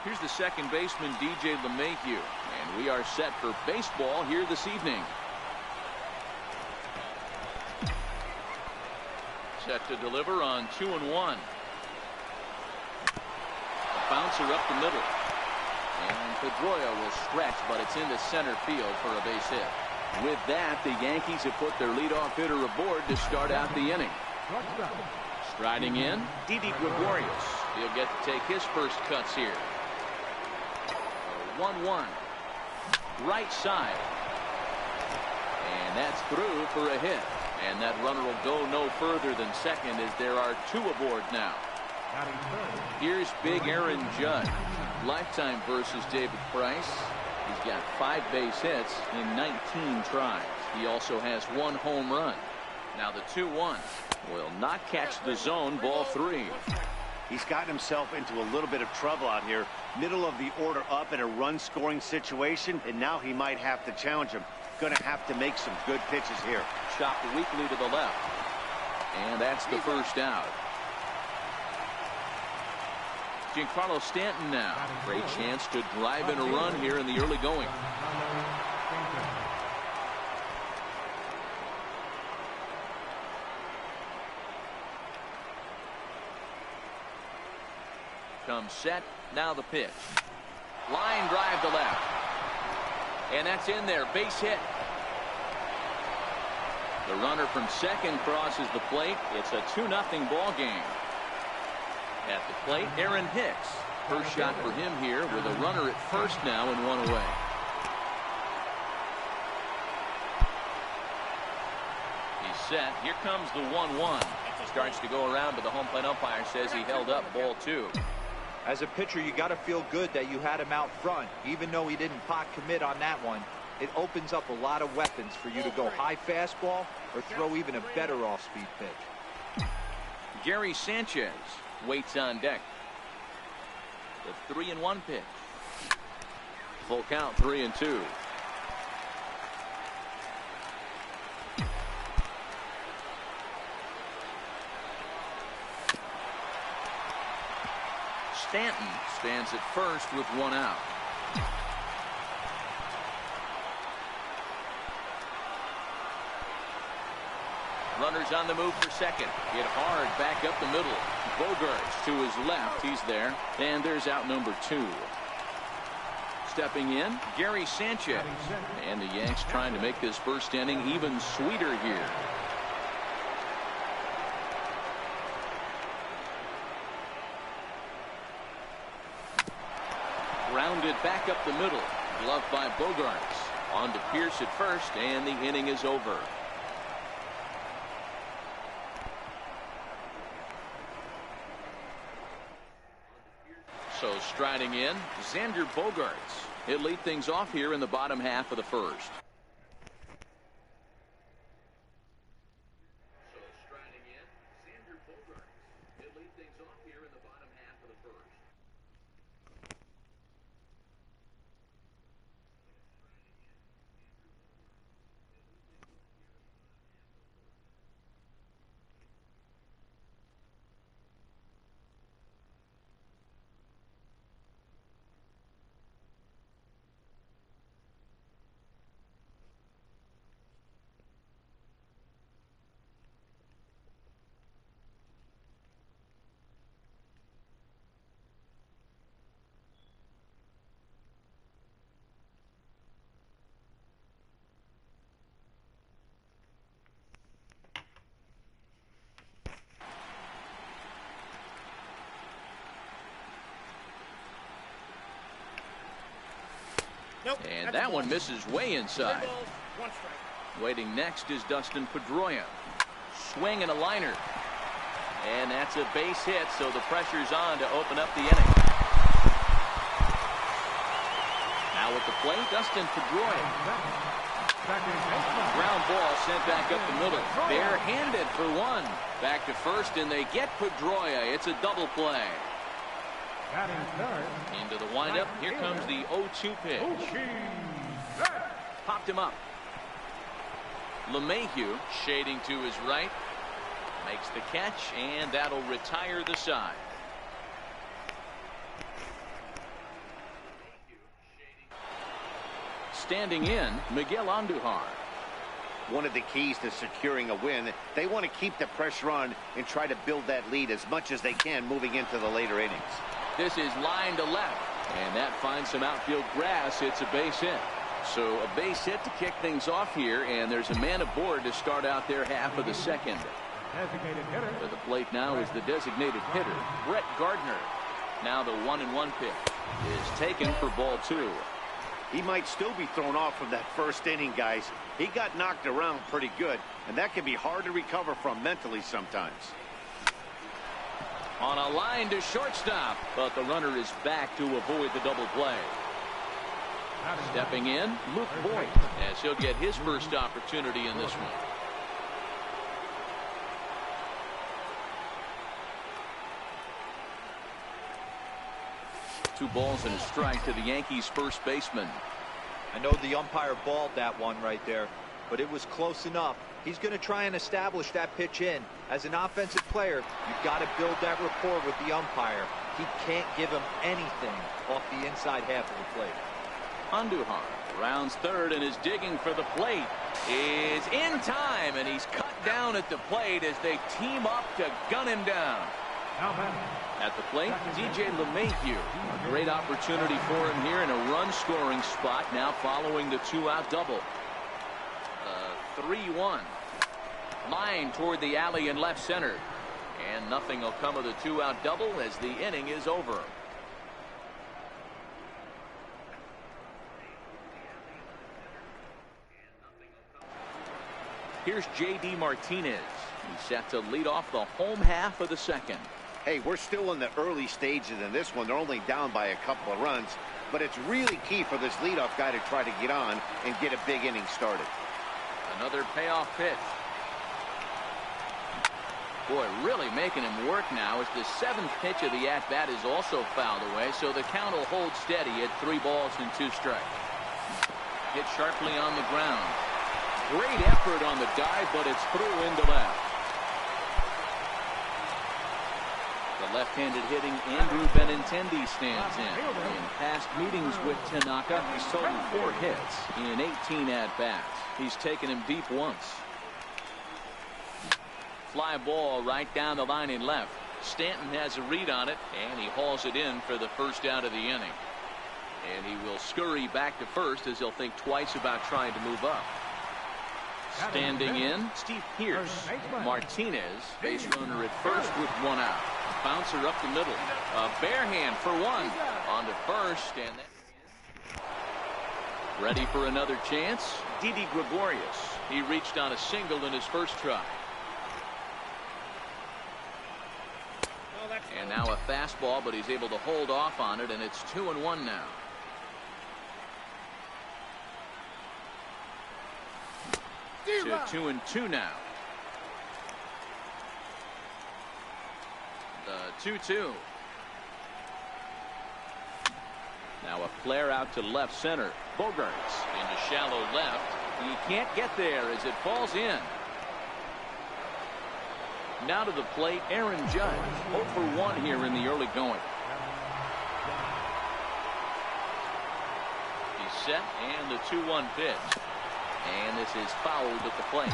Here's the second baseman, DJ LeMahieu, and we are set for baseball here this evening. Set to deliver on 2-1. A bouncer up the middle. And Pedroia will stretch, but it's into center field for a base hit. With that, the Yankees have put their leadoff hitter aboard to start out the inning. Striding in, Didi Gregorius. He'll get to take his first cuts here. 1-1. Right side. And that's through for a hit. And that runner will go no further than second as there are two aboard now. Here's big Aaron Judge. Lifetime versus David Price. He's got 5 base hits in 19 tries. He also has 1 home run. Now the 2-1 will not catch the zone. Ball 3. He's gotten himself into a little bit of trouble out here. Middle of the order up in a run scoring situation, and now he might have to challenge him. Gonna have to make some good pitches here. Chopped weakly to the left. And that's the first out. Giancarlo Stanton now. Great chance to drive in a run here in the early going. Comes set. Now the pitch. Line drive to left. And that's in there. Base hit. The runner from second crosses the plate. It's a 2-0 ball game. At the plate, Aaron Hicks. First shot for him here with a runner at first now and 1 away. He's set. Here comes the 1-1. Starts to go around, but the home plate umpire says he held up ball 2. As a pitcher, you got to feel good that you had him out front. Even though he didn't pot commit on that one, it opens up a lot of weapons for you to go high fastball or throw even a better off-speed pitch. Gary Sanchez waits on deck. The 3-1 pitch. Full count, 3-2. Stanton stands at first with 1 out. Runners on the move for second. Hit hard back up the middle. Bogarts to his left. He's there. And there's out number 2. Stepping in, Gary Sanchez. And the Yanks trying to make this first inning even sweeter here. Grounded back up the middle. Gloved by Bogarts. On to Pierce at first, and the inning is over. So striding in, Xander Bogarts. He'll lead things off here in the bottom half of the first. And that one misses way inside. Waiting next is Dustin Pedroia. Swing and a liner. And that's a base hit, so the pressure's on to open up the inning. Now at the plate, Dustin Pedroia. Ground ball sent back up the middle. Barehanded for 1. Back to first, and they get Pedroia. It's a double play. Into the windup. Here comes the 0-2 pitch. Popped him up. LeMahieu shading to his right. Makes the catch, and that'll retire the side. standing in, Miguel Andujar. One of the keys to securing a win, they want to keep the pressure on and try to build that lead as much as they can moving into the later innings. This is line to left, and that finds some outfield grass. It's a base hit. So a base hit to kick things off here, and there's a man aboard to start out their half of the second. To the plate now is the designated hitter, Brett Gardner. Now the 1-1 pitch is taken for ball 2. He might still be thrown off from that first inning, guys. He got knocked around pretty good, and that can be hard to recover from mentally sometimes. On a line to shortstop, but the runner is back to avoid the double play. Stepping in, Luke Boyd, as he'll get his first opportunity in this one. Two balls and a strike to the Yankees first baseman. I know the umpire balled that one right there, but it was close enough. He's going to try and establish that pitch in. As an offensive player, you've got to build that rapport with the umpire. He can't give him anything off the inside half of the plate. Andujar rounds third and is digging for the plate. Is in time, and he's cut down at the plate as they team up to gun him down. At the plate, DJ LeMahieu. A great opportunity for him here in a run-scoring spot now following the two-out double. 3-1. Line toward the alley in left center. And nothing will come of the two-out double as the inning is over. Here's J.D. Martinez. He's set to lead off the home half of the second. Hey, we're still in the early stages in this one. They're only down by a couple of runs, but it's really key for this leadoff guy to try to get on and get a big inning started. Another payoff pitch. Boy, really making him work now as the 7th pitch of the at-bat is also fouled away, so the count will hold steady at 3 balls and 2 strikes. Hit sharply on the ground. Great effort on the dive, but it's through into left. The left-handed hitting Andrew Benintendi stands in. In past meetings with Tanaka, he's totaled 4 hits in 18 at-bats. He's taken him deep once. Fly ball right down the line in left. Stanton has a read on it, and he hauls it in for the first out of the inning. And he will scurry back to first as he'll think twice about trying to move up. Standing in, Steve Pearce. Martinez, base runner at first with 1 out. Bouncer up the middle. A bare hand for 1. On to first, and ready for another chance. Didi Gregorius. He reached on a single in his first try. And now a fastball, but he's able to hold off on it, and it's 2-1 now. To 2-2 now. The 2-2. Now a flare out to left center. Bogarts into shallow left. He can't get there as it falls in. Now to the plate, Aaron Judge. 0 for 1 here in the early going. He's set, and the 2-1 pitch. And this is fouled at the plate.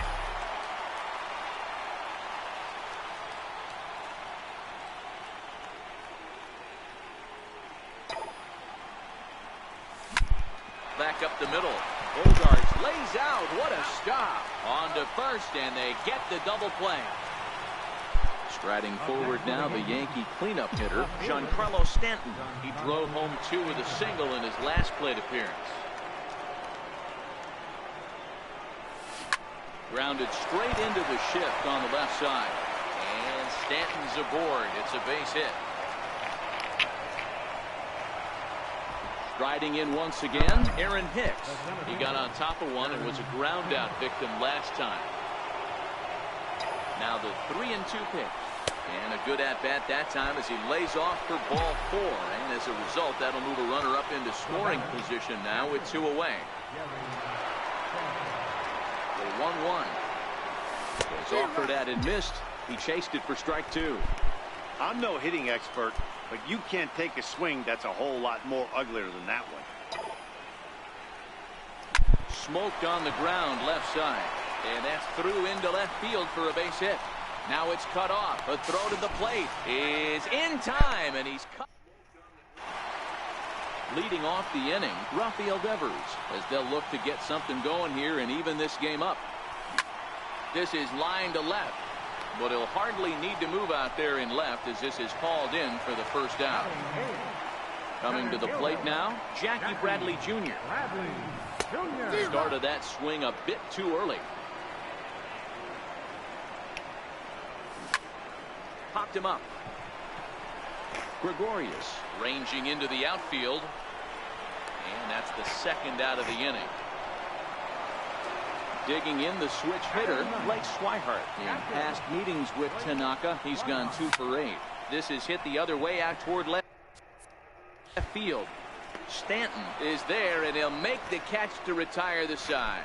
Back up the middle. Bogarts lays out. What a stop. On to first, and they get the double play. Striding forward now, the Yankee cleanup hitter, Giancarlo Stanton. He drove home 2 with a single in his last plate appearance. Grounded straight into the shift on the left side. And Stanton's aboard. It's a base hit. Striding in once again, Aaron Hicks. He got on top of one and was a ground out victim last time. Now the 3-2 pitch. And a good at-bat that time as he lays off for ball 4. And as a result, that'll move a runner up into scoring position now with 2 away. The 1-1 was offered at and missed. He chased it for strike 2. I'm no hitting expert, but you can't take a swing that's a whole lot more uglier than that one. smoked on the ground left side. And that's through into left field for a base hit. Now it's cut off. A throw to the plate is in time, and he's cut. Leading off the inning, Rafael Devers, as they'll look to get something going here and even this game up. This is line to left, but he'll hardly need to move out there in left as this is called in for the first out. Coming to the plate now, Jackie Bradley Jr. Started that swing a bit too early. Popped him up. Gregorius ranging into the outfield. And that's the second out of the inning. Digging in the switch hitter, Blake Swihart. In past meetings with Tanaka, he's gone 2 for 8. This is hit the other way out toward left field. Stanton is there, and he'll make the catch to retire the side.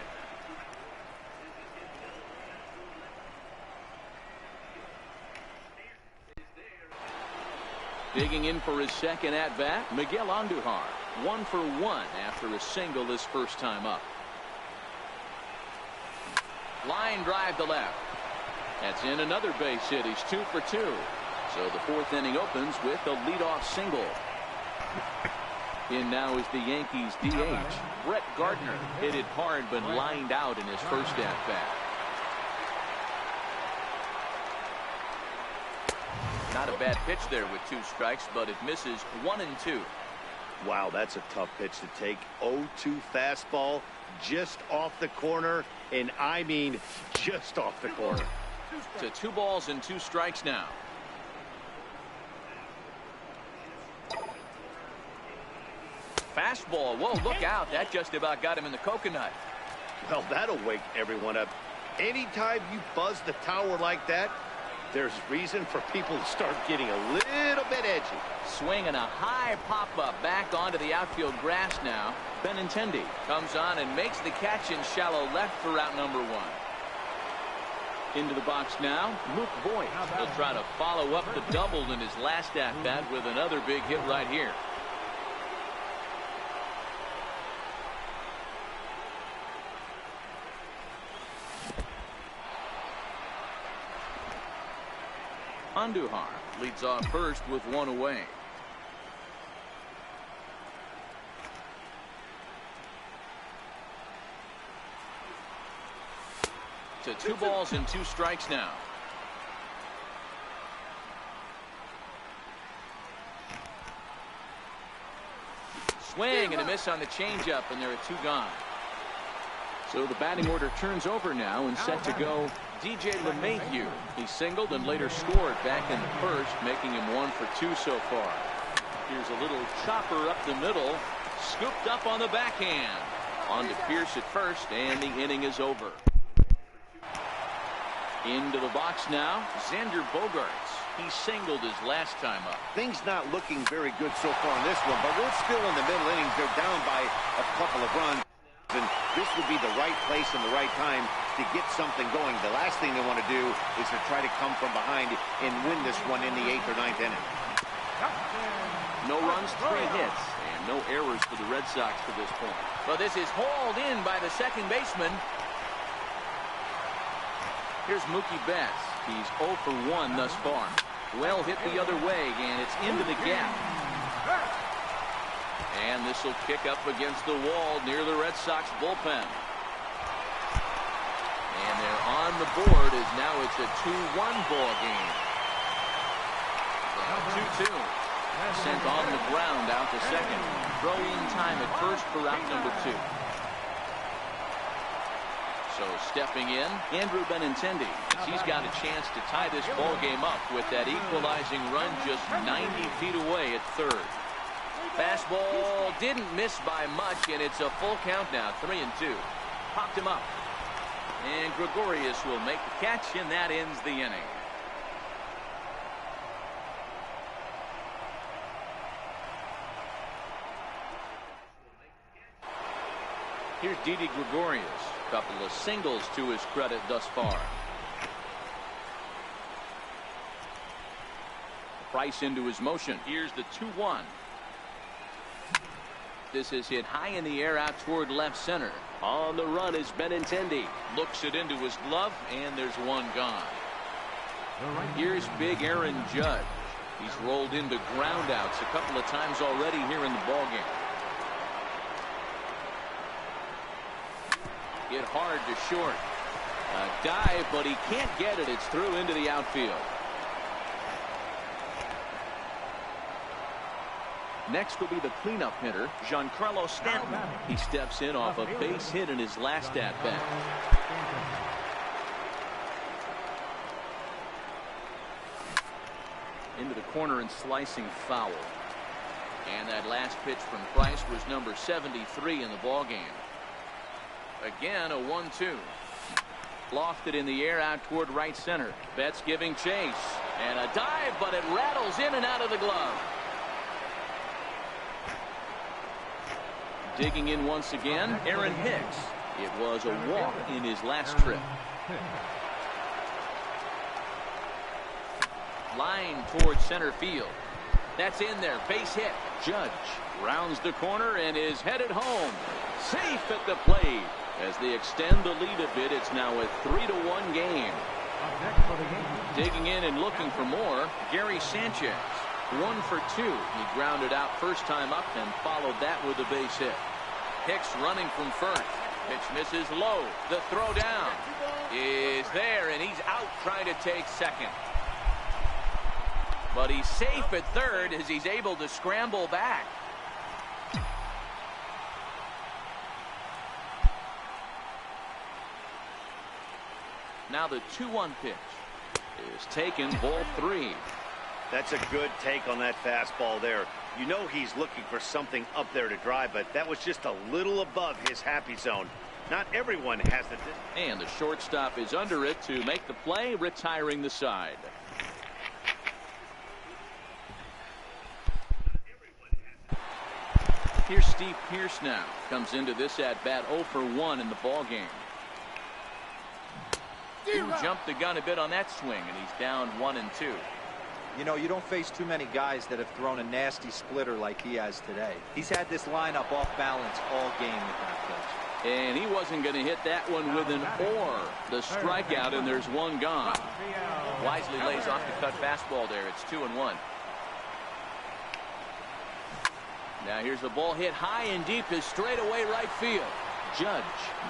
Digging in for his second at-bat, Miguel Andujar. 1 for 1 after a single his first time up. Line drive to left. That's in another base hit. He's 2 for 2. So the 4th inning opens with a leadoff single. In now is the Yankees DH. Brett Gardner hit it hard but lined out in his first at-bat. Not a bad pitch there with 2 strikes, but it misses 1 and 2. Wow, that's a tough pitch to take. 0-2 fastball just off the corner, and I mean just off the corner. To 2 balls and 2 strikes now. Fastball. Whoa, look out. That just about got him in the coconut. Well, that'll wake everyone up. Anytime you buzz the tower like that, there's reason for people to start getting a little bit edgy. Swinging a high pop-up back onto the outfield grass now. Benintendi comes on and makes the catch in shallow left for out number 1. Into the box now, Luke Voigt. He'll try to follow up the double in his last at-bat with another big hit right here. Andujar leads off first with 1 away. To 2 balls and 2 strikes now. Swing and a miss on the changeup, and there are 2 gone. So the batting order turns over now and set to go DJ LeMahieu. He singled and later scored back in the first, making him 1 for 2 so far. Here's a little chopper up the middle, scooped up on the backhand. On to Pierce at first, and the inning is over. Into the box now, Xander Bogaerts. He singled his last time up. Things not looking very good so far in this one, but we're still in the middle innings. They're down by a couple of runs. And this would be the right place and the right time to get something going. The last thing they want to do is to try to come from behind and win this one in the 8th or 9th inning. No runs, 3 hits, and no errors for the Red Sox to this point. Well, this is hauled in by the second baseman. Here's Mookie Betts. He's 0 for 1 thus far. Well hit the other way, and it's into the gap. And this will kick up against the wall near the Red Sox bullpen. And they're on the board as now it's a 2-1 ball game. 2-2. Sent on the ground out to second. Throw-in time at first for out number 2. So stepping in, Andrew Benintendi. He's got a chance to tie this ball game up with that equalizing run just 90 feet away at third. Fastball didn't miss by much, and it's a full count now, 3-2. Popped him up. And Gregorius will make the catch, and that ends the inning. Here's Didi Gregorius. Couple of singles to his credit thus far. Price into his motion. Here's the 2-1. This is hit high in the air out toward left center. On the run is Benintendi. Looks it into his glove, and there's one gone. Here's big Aaron Judge. He's rolled into groundouts a couple of times already here in the ballgame. Hit hard to short. A dive, but he can't get it. It's through into the outfield. Next will be the cleanup hitter, Giancarlo Stanton. He steps in off a base hit in his last at-bat. Into the corner and slicing foul. And that last pitch from Price was number 73 in the ballgame. Again, a 1-2. Lofted in the air out toward right center. Betts giving chase. And a dive, but it rattles in and out of the glove. Digging in once again, Aaron Hicks. It was a walk in his last trip. Line towards center field. That's in there. Base hit. Judge rounds the corner and is headed home. Safe at the plate. As they extend the lead a bit, it's now a 3-1 game. Digging in and looking for more, Gary Sanchez. 1 for 2. He grounded out first time up and followed that with a base hit. Hicks running from first. Pitch misses low. The throw down is there, and he's out trying to take second. But he's safe at third as he's able to scramble back. Now the 2-1 pitch is taken, ball 3. That's a good take on that fastball there. You know he's looking for something up there to drive, but that was just a little above his happy zone. Not everyone has the... And the shortstop is under it to make the play, retiring the side. Here's Steve Pearce now. Comes into this at-bat 0 for 1 in the ballgame. He jumped the gun a bit on that swing, and he's down 1-2. You know, you don't face too many guys that have thrown a nasty splitter like he has today. He's had this lineup off balance all game with that pitch. And he wasn't going to hit that one with an or. The strikeout, and there's one gone. Wisely lays off the cut fastball there. It's 2-1. Now here's the ball hit high and deep to straightaway right field. Judge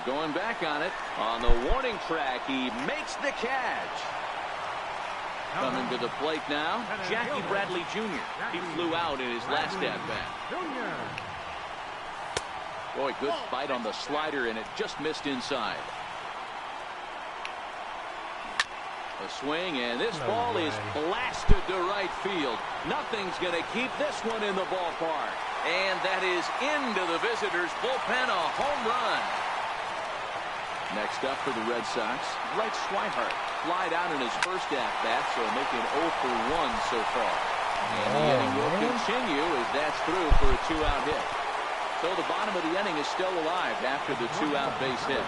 going back on it. On the warning track, he makes the catch. Coming to the plate now, Jackie Bradley Jr. He flew out in his last at-bat. Boy, good fight on the slider, and it just missed inside. A swing, and this ball is blasted to right field. Nothing's going to keep this one in the ballpark. And that is into the visitors' bullpen, a home run. Next up for the Red Sox, Blake Swihart. Flied out in his first at-bat, so making 0 for 1 so far. And the inning will continue as that's through for a 2-out hit. So the bottom of the inning is still alive after the 2-out base hit.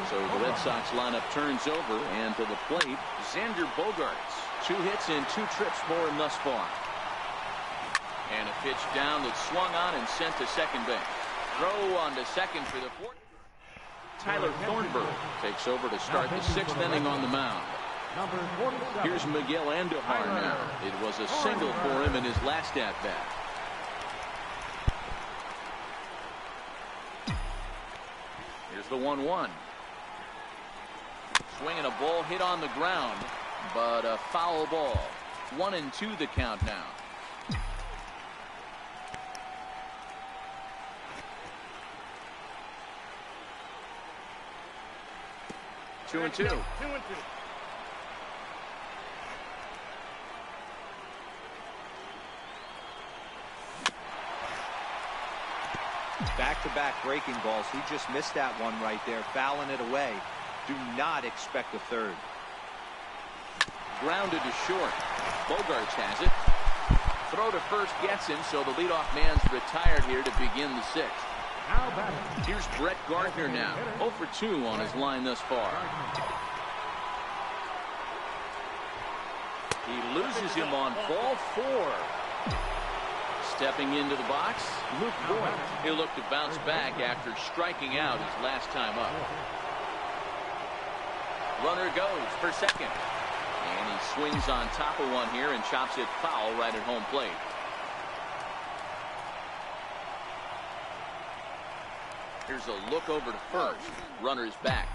So the Red Sox lineup turns over, and to the plate, Xander Bogaerts. 2 hits and 2 trips for him thus far. And a pitch down that's swung on and sent to second base. Throw on to second for the 4th. Tyler Thornburg takes over to start the 6th inning on the mound. Here's Miguel Andujar now. It was a single for him in his last at-bat. Here's the 1-1. Swinging a ball hit on the ground, but a foul ball. 1-2 the count now. Two and two. Back-to-back breaking balls. He just missed that one right there, fouling it away. Do not expect a third. Grounded to short. Bogaerts has it. Throw to first gets him, so the leadoff man's retired here to begin the 6th. Here's Brett Gardner now. 0 for 2 on his line thus far. He loses him on ball 4. Stepping into the box, Luke Boyd. He'll look to bounce back after striking out his last time up. Runner goes for second. And he swings on top of one here and chops it foul right at home plate. Here's a look over to first. Runner's back.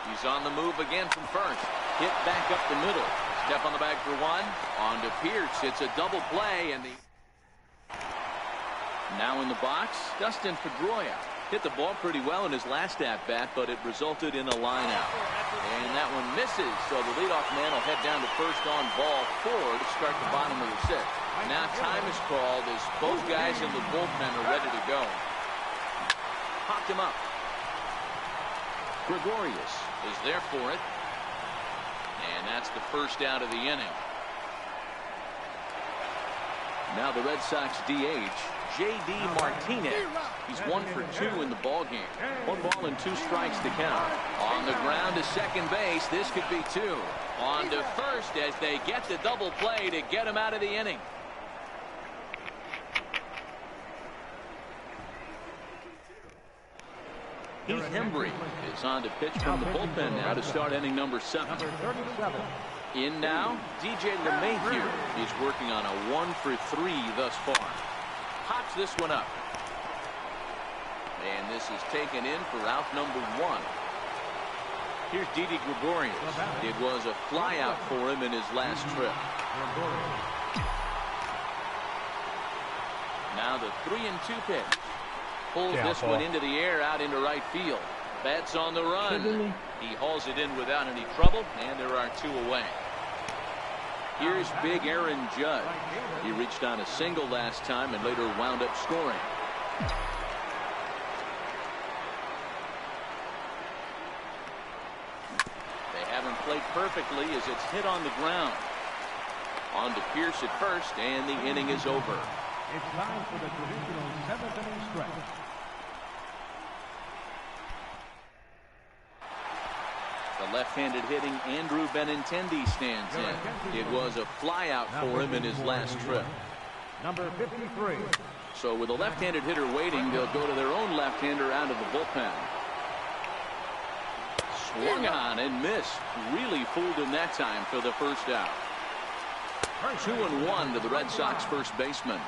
He's on the move again from first. Hit back up the middle. Step on the bag for one. On to Pierce. It's a double play. And now in the box, Dustin Pedroia. Hit the ball pretty well in his last at-bat, but it resulted in a line out. And that one misses, so the leadoff man will head down to first on ball 4 to start the bottom of the 6th. Now time is called as both guys in the bullpen are ready to go. Popped him up. Gregorius is there for it. And that's the first out of the inning. Now the Red Sox DH, J.D. Martinez. He's 1 for 2 in the ball game. 1 ball and 2 strikes to count. On the ground to second base. This could be 2. On to first as they get the double play to get him out of the inning. Heath Hembry is on to pitch from the bullpen now to start inning number 7. In now, DJ LeMahieu. He's working on a 1 for 3 thus far. Pops this one up. And this is taken in for out number 1. Here's Didi Gregorius. It was a fly out for him in his last trip. Now the 3-2 pitch. Pulls this one into the air out into right field. Betts on the run. He hauls it in without any trouble, and there are 2 away. Here's big Aaron Judge. He reached on a single last time and later wound up scoring. They haven't played perfectly as it's hit on the ground. On to Pierce at first, and the inning is over. It's time for the traditional 7th inning stretch. The left-handed hitting Andrew Benintendi stands in. It was a flyout for him in his last trip. Number 53. So with a left-handed hitter waiting, they'll go to their own left-hander out of the bullpen. Swung on and missed. Really fooled him that time for the first out. 2-1 to the Red Sox first baseman.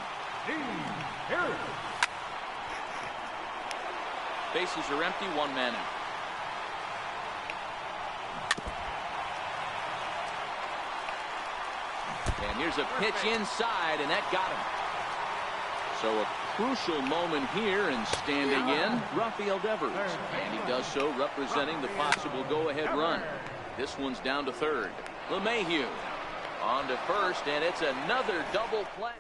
Bases are empty, 1 man out. And here's a pitch inside, and that got him. So a crucial moment here, and standing in, Rafael Devers. And he does so representing the possible go-ahead run. This one's down to third. LeMahieu on to first, and it's another double play.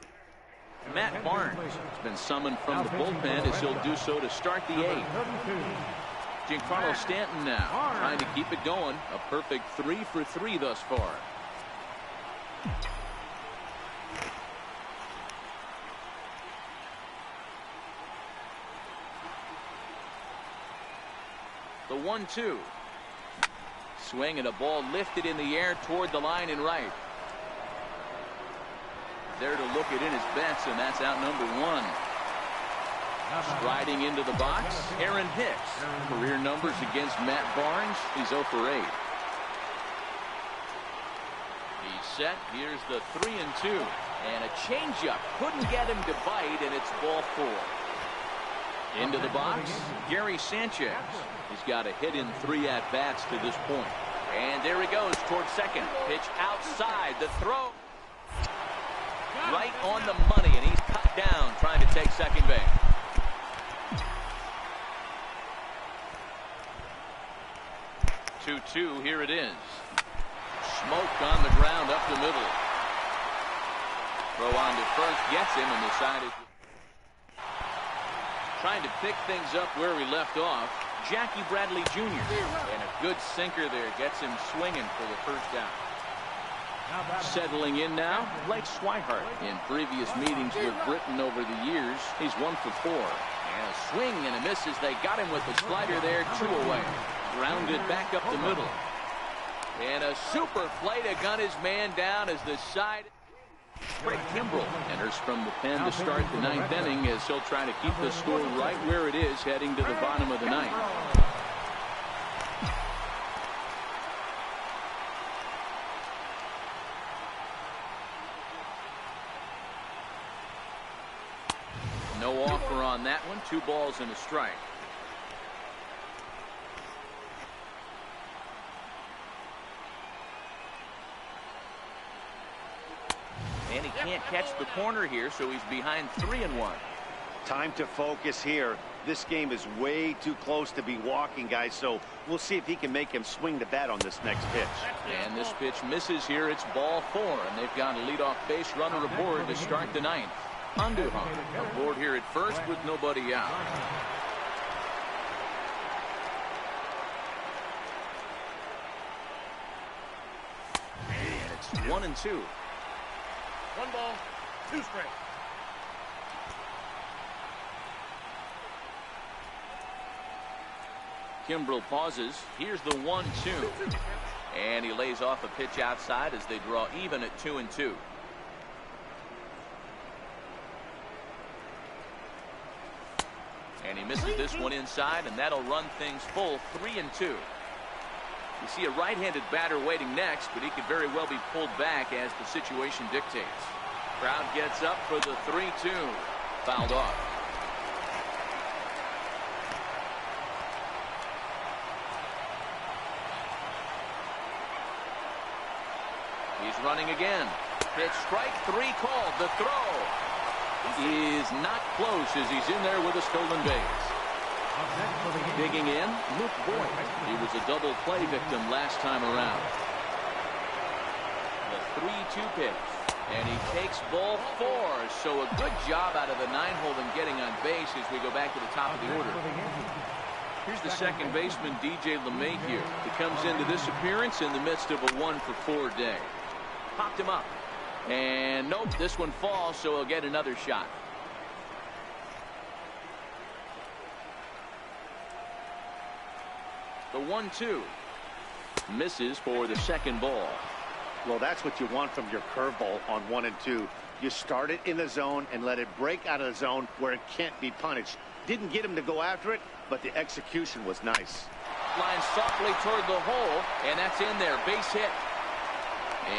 Matt Barnes has been summoned from the bullpen as he'll do so to start the 8th. Giancarlo Stanton now trying to keep it going. A perfect 3 for 3 thus far. The 1-2. Swing and a ball lifted in the air toward the line and right. There to look it in his bets, and that's out number 1. Striding into the box, Aaron Hicks. Career numbers against Matt Barnes. He's 0 for 8. He's set. Here's the 3-2. And a changeup. Couldn't get him to bite, and it's ball 4. Into the box, Gary Sanchez. He's got a hit in 3 at-bats to this point. And there he goes towards second. Pitch outside. The throw. Right on the money, and he's cut down trying to take second base. Two, here it is. Smoke on the ground up the middle. Throw on to first, gets him, and the side is trying to pick things up where he left off. Jackie Bradley Jr. And a good sinker there gets him swinging for the first out. Settling in now, Blake Swihart. In previous meetings with Britain over the years, he's 1 for 4. And a swing and a miss as they got him with the slider there, 2 away. Grounded back up the middle. And a super play to gun his man down as the side. Craig Kimbrell enters from the pen to start the ninth inning as he'll try to keep the score right where it is heading to the bottom of the ninth. No offer on that one. 2 balls and a strike. And he can't catch the corner here, so he's behind 3-1. Time to focus here. This game is way too close to be walking, guys, so we'll see if he can make him swing the bat on this next pitch. And this pitch misses here. It's ball 4, and they've got a leadoff base runner aboard to start the ninth. Andujar aboard here at first with nobody out. And it's 1-2. 1 ball, 2 strikes. Kimbrell pauses. Here's the 1-2. And he lays off a pitch outside as they draw even at 2-2. And he misses this one inside, and that'll run things full 3-2. You see a right-handed batter waiting next, but he could very well be pulled back as the situation dictates. Crowd gets up for the 3-2. Fouled off. He's running again. Pitch strike 3 called. The throw is not close as he's in there with a stolen base. Digging in, Luke Boyd. He was a double play victim last time around. The 3-2 pitch. And he takes ball 4. So a good job out of the 9-hole in getting on base as we go back to the top of the order. Here's the second baseman, DJ LeMahieu. He comes into this appearance in the midst of a 1-for-4 day. Popped him up. And nope, this one falls, so he'll get another shot. The 1-2 misses for the second ball. Well, that's what you want from your curveball on 1 and 2. You start it in the zone and let it break out of the zone where it can't be punished. Didn't get him to go after it, but the execution was nice. Lines softly toward the hole, and that's in there. Base hit.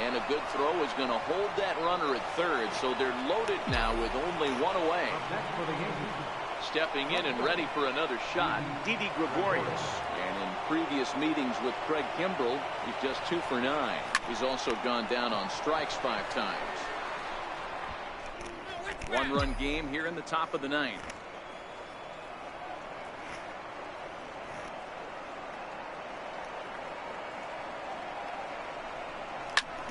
And a good throw is going to hold that runner at third, so they're loaded now with only 1 away. Stepping in and ready for another shot, Didi Gregorius. And in previous meetings with Craig Kimbrell, he's just 2 for 9. He's also gone down on strikes 5 times. 1-run game here in the top of the 9th.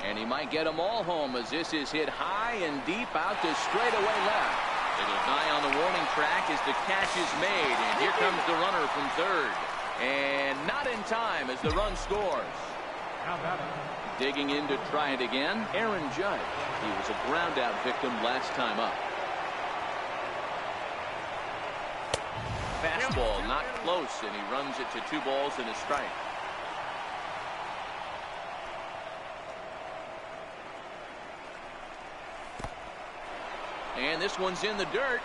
And he might get them all home as this is hit high and deep out to straightaway left. It'll die on the warning track as the catch is made. And here comes the runner from third. And not in time as the run scores. Digging in to try it again, Aaron Judge. He was a ground out victim last time up. Fastball not close, and he runs it to 2 balls and a strike. And this one's in the dirt.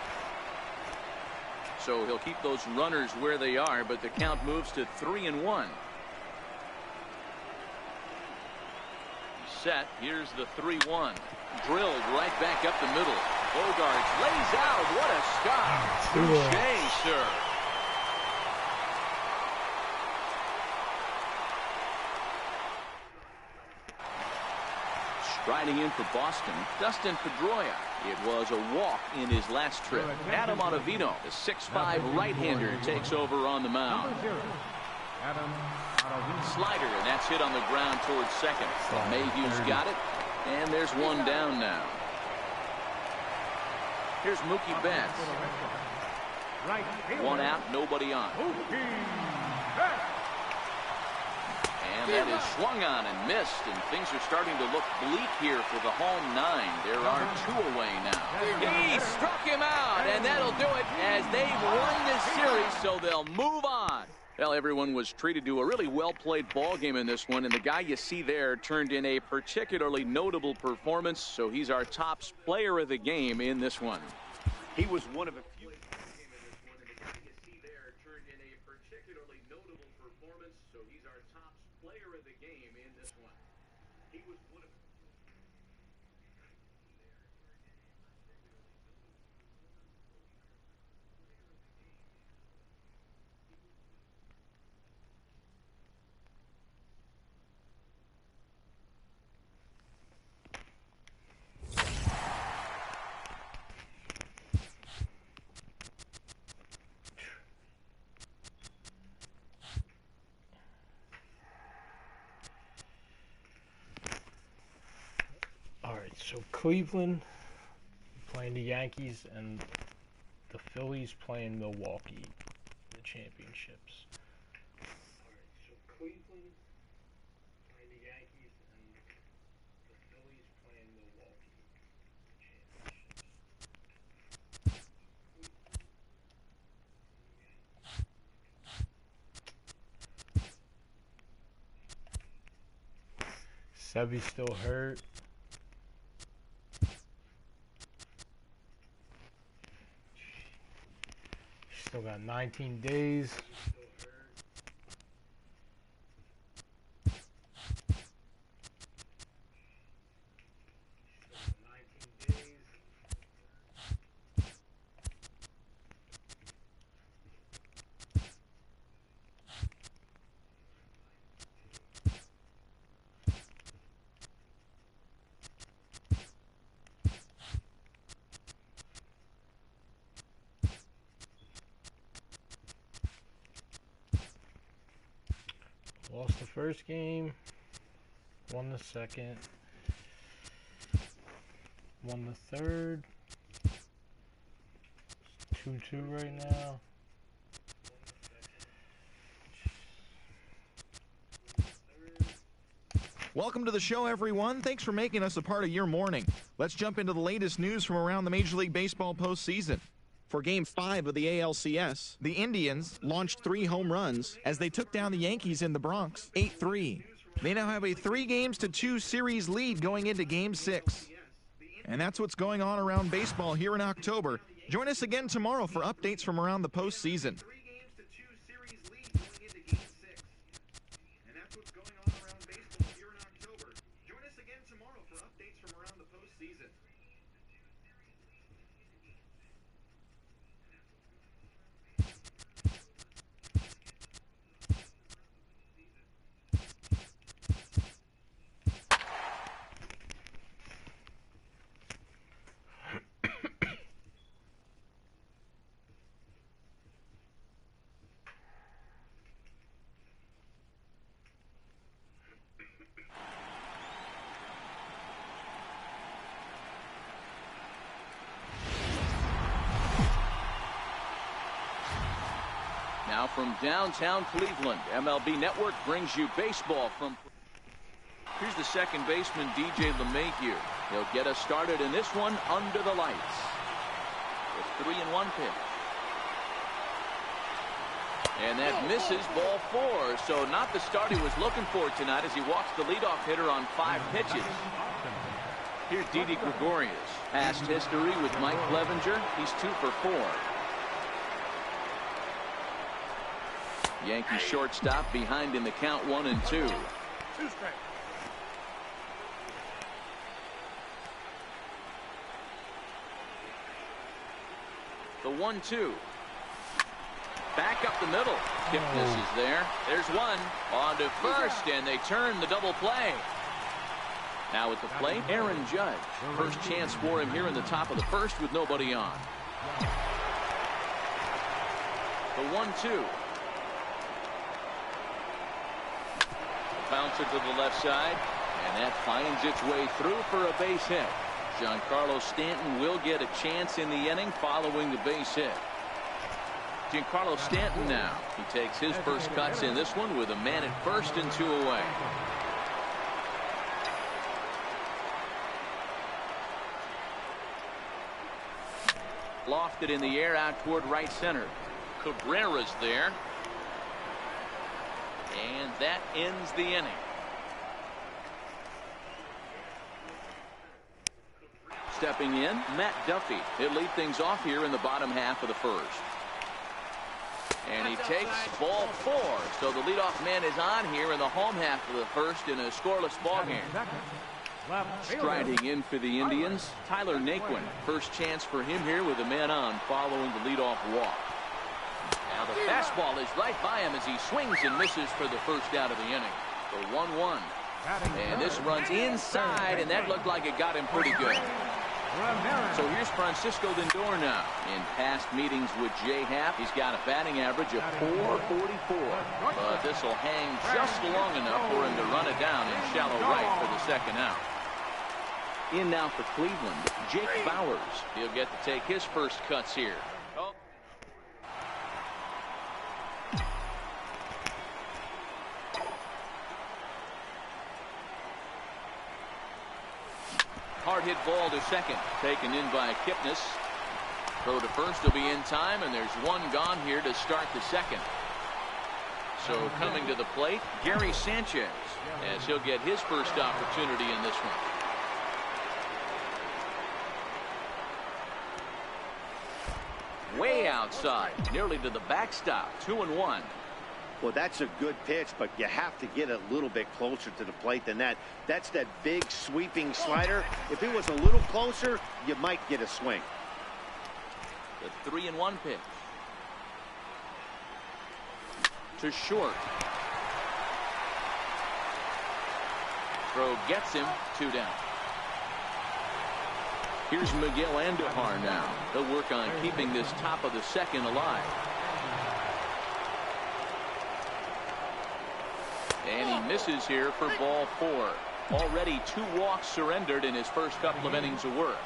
So he'll keep those runners where they are, but the count moves to 3-1. Set. Here's the 3-1. Drilled right back up the middle. Bogarts lays out. What a stop. Touché, sir. Striding in for Boston, Dustin Pedroia. It was a walk in his last trip. Adam Ottavino, the 6'5" right-hander, takes over on the mound. Slider, and that's hit on the ground towards second. Mayhew's got it, and there's one down now. Here's Mookie Betts. 1 out, nobody on. And that is swung on and missed, and things are starting to look bleak here for the home 9. There are 2 away now. He struck him out, and that'll do it as they've won this series, so they'll move on. Well, everyone was treated to a really well-played ball game in this one, and the guy you see there turned in a particularly notable performance, so he's our top player of the game in this one. He was one of a few. So Cleveland playing the Yankees and the Phillies playing Milwaukee in the championships. So Cleveland playing the Yankees and the Phillies playing Milwaukee in the championships. Sevy's still hurt. Still got 19 days. Lost the first game, won the second, won the third, 2-2 right now. Welcome to the show, everyone. Thanks for making us a part of your morning. Let's jump into the latest news from around the Major League Baseball postseason. For Game 5 of the ALCS, the Indians launched 3 home runs as they took down the Yankees in the Bronx, 8-3. They now have a 3-2 series lead going into Game 6. And that's what's going on around baseball here in October. Join us again tomorrow for updates from around the postseason. Now from downtown Cleveland, MLB Network brings you baseball from... Here's the second baseman, DJ LeMahieu. He'll get us started in this one under the lights. With 3-1 pitch. And that misses, ball 4. So not the start he was looking for tonight as he walks the leadoff hitter on 5 pitches. Here's Didi Gregorius. Past history with Mike Clevenger. He's 2 for 4. Yankee shortstop behind in the count 1-2. 2 straight. The 1-2. Back up the middle. Skip misses there. There's one. On to first, and they turn the double play. Now at the plate, Aaron Judge. First chance for him here in the top of the first with nobody on. The 1-2. Bouncer to the left side, and that finds its way through for a base hit. Giancarlo Stanton will get a chance in the inning following the base hit. Giancarlo Stanton now. He takes his first cuts in this one with a man at first and 2 away. Lofted in the air out toward right center. Cabrera's there. And that ends the inning. Stepping in, Matt Duffy. He'll lead things off here in the bottom half of the first. And he takes ball 4. So the leadoff man is on here in the home half of the first in a scoreless ball game. Striding in for the Indians, Tyler Naquin. First chance for him here with a man on following the leadoff walk. Now the fastball is right by him as he swings and misses for the first out of the inning. The 1-1. And this runs inside, and that looked like it got him pretty good. So here's Francisco Lindor now. In past meetings with Jay Happ, he's got a batting average of .444. But this will hang just long enough for him to run it down in shallow right for the second out. In now for Cleveland, Jake Bowers. He'll get to take his first cuts here. Oh. Hard hit ball to second, taken in by Kipnis. Throw to first will be in time, and there's one gone here to start the second. So coming to the plate, Gary Sanchez, as he'll get his first opportunity in this one. Way outside, nearly to the backstop, 2-1. Well, that's a good pitch, but you have to get a little bit closer to the plate than that. That's that big sweeping slider. If it was a little closer, you might get a swing. The 3-1 pitch. To short. Throw gets him, 2 down. Here's Miguel Andujar now. They'll work on keeping this top of the second alive. And he misses here for ball 4. Already 2 walks surrendered in his first couple of innings of work.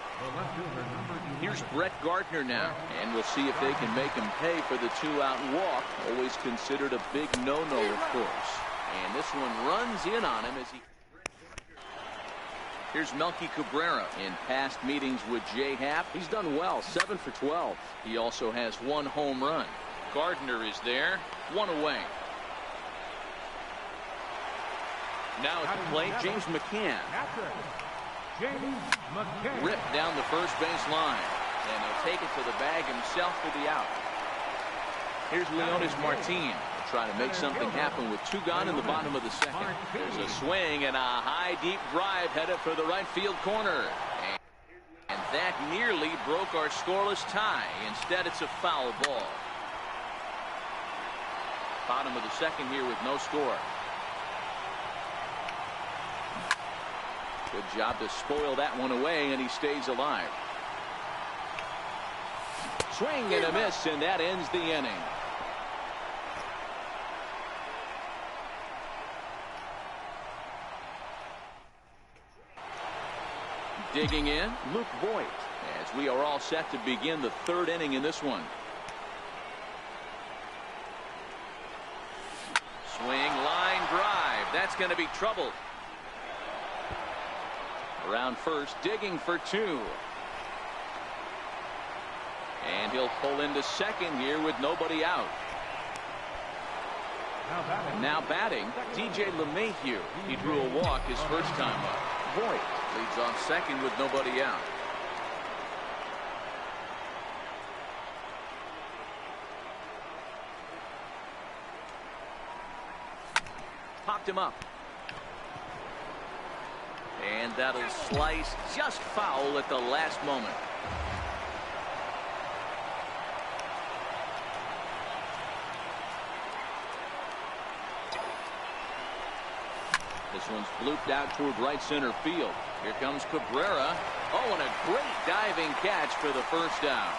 Here's Brett Gardner now, and we'll see if they can make him pay for the 2-out walk. Always considered a big no-no, of course. And this one runs in on him as he... Here's Melky Cabrera. In past meetings with Jay Happ, he's done well, 7 for 12. He also has 1 home run. Gardner is there, 1 away. Now at the plate, James McCann. Ripped down the first base line. And he'll take it to the bag himself for the out. Here's Leonis Martin. Try to make something happen with 2 gone in the bottom of the second. There's a swing and a high deep drive headed for the right field corner. And that nearly broke our scoreless tie. Instead, it's a foul ball. Bottom of the second here with no score. Good job to spoil that one away, and he stays alive. Swing and a miss, and that ends the inning. Digging in, Luke Voigt, as we are all set to begin the 3rd inning in this one. Swing, line drive. That's going to be trouble. Around first, digging for 2. And he'll pull into second here with nobody out. Now batting, DJ LeMahieu. He drew a walk his first time up. Voigt leads off second with nobody out. Popped him up. And that'll slice just foul at the last moment. This one's blooped out toward right center field. Here comes Cabrera. Oh, and a great diving catch for the first out.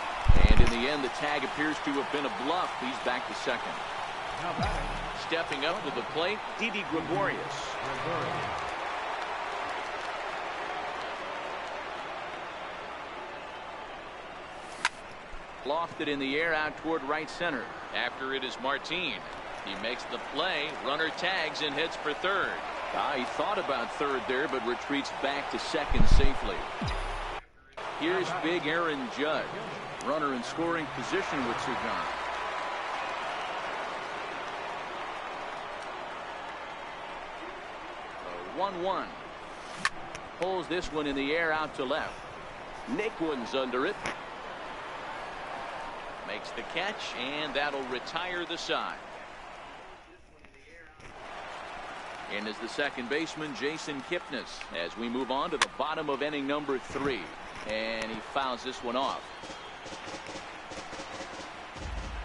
And in the end, the tag appears to have been a bluff. He's back to second. Stepping up to the plate, Didi Gregorius. Lofted in the air out toward right center. After it is Martin. He makes the play. Runner tags and hits for third. He thought about third there, but retreats back to second safely. Here's big Aaron Judge. Runner in scoring position with 2 gone. 1-1. Pulls this one in the air out to left. Naquin's under it. Makes the catch, and that'll retire the side. In is the second baseman, Jason Kipnis, as we move on to the bottom of inning number 3. And he fouls this one off.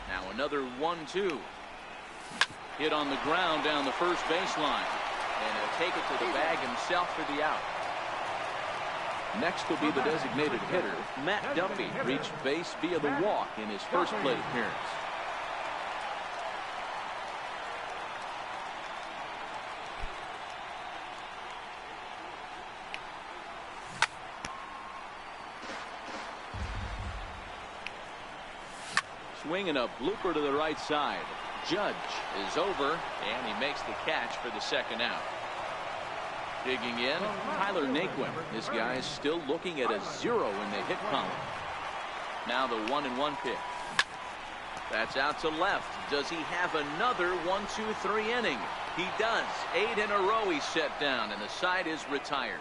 Now another 1-2. Hit on the ground down the first baseline. And he'll take it to the bag himself for the out. Next will be the designated hitter. Matt Duffy reached base via the walk in his first plate appearance. Swinging a blooper to the right side. Judge is over, and he makes the catch for the second out. Digging in, Tyler Naquin. This guy is still looking at a 0 in the hit column. Now the 1-1 pitch. That's out to left. Does he have another 1-2-3 inning? He does. 8 in a row he's set down, and the side is retired.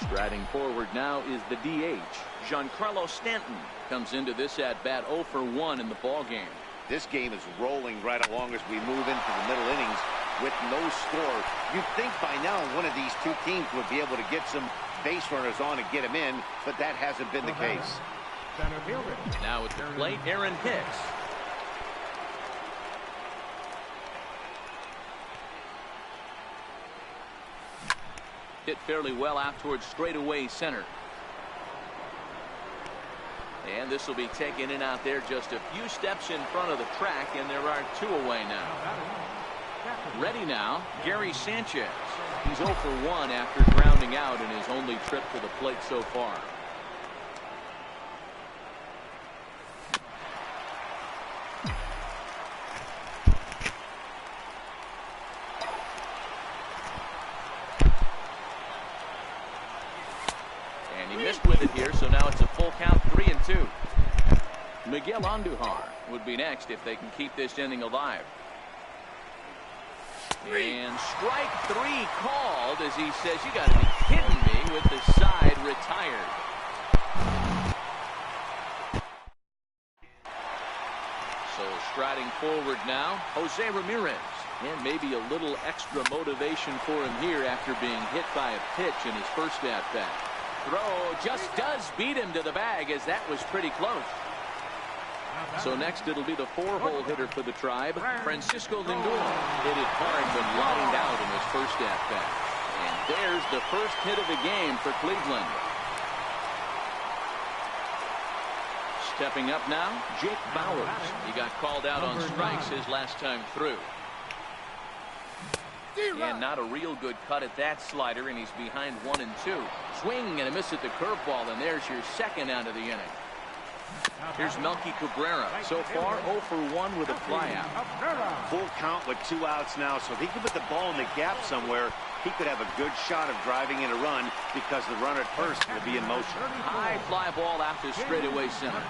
Striding forward now is the DH. Giancarlo Stanton comes into this at-bat 0 for 1 in the ball game. This game is rolling right along as we move into the middle innings with no score. You'd think by now one of these two teams would be able to get some base runners on and get them in, but that hasn't been the case. Now at the plate, Aaron Hicks. Hit fairly well out towards straightaway center. And this will be taken in out there just a few steps in front of the track, and there are 2 away now. Ready now, Gary Sanchez. He's 0 for 1 after grounding out in his only trip to the plate so far. Missed with it here, so now it's a full count, 3-2. Miguel Andujar would be next if they can keep this inning alive. And strike 3 called as he says, you got to be kidding me, with the side retired. So striding forward now, Jose Ramirez. And maybe a little extra motivation for him here after being hit by a pitch in his first at-bat. Throw just does beat him to the bag, as that was pretty close. So next it'll be the 4-hole hitter for the Tribe, Francisco Lindor. Hit it hard but lined out in his first at-bat. And there's the first hit of the game for Cleveland. Stepping up now, Jake Bauers. He got called out on strikes his last time through. And not a real good cut at that slider, and he's behind 1-2. Swing and a miss at the curveball, and there's your second out of the inning. Here's Melky Cabrera. So far, 0 for 1 with a flyout. Full count with 2 outs now, so if he can put the ball in the gap somewhere, he could have a good shot of driving in a run because the runner at first will be in motion. High fly ball out to straightaway center.